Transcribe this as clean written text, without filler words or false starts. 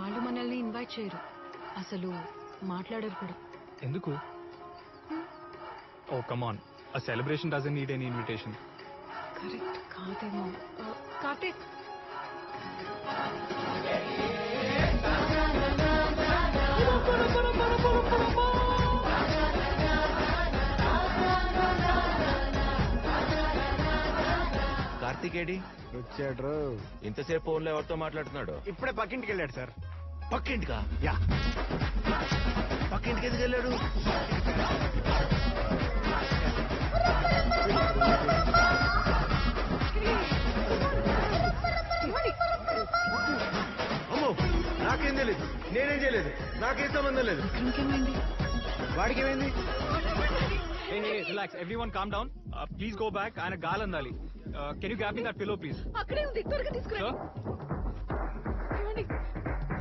వాళ్ళు మనల్ని ఇన్వైట్ చేయరు, అసలు మాట్లాడరు కూడా. ఎందుకు? Oh come on, a celebration doesn't need any invitation. Correct కాదేమో. కార్తీక్, కార్తీక్ ఏడి వచ్చాడు. ఇంతసేపు ఫోన్లో ఎవరితో మాట్లాడుతున్నాడు? ఇప్పుడే పక్కింటికి వెళ్ళాడు సార్. పక్కింటికా? యా, పక్కింటికి ఎందుకు వెళ్ళాడు? అమ్మో, నాకేం తెలియదు, నేనేం చేయలేదు, నాకేం సంబంధం లేదు. ఇంకేమైంది? వాడికి ఏమైంది? Hey, relax, everyone calm down. Please go back. ఆయన గాలి అందాలి. Can you grab me that pillow, please? అక్కడే ఉంది, త్వరగా తీసుకురా. Sir?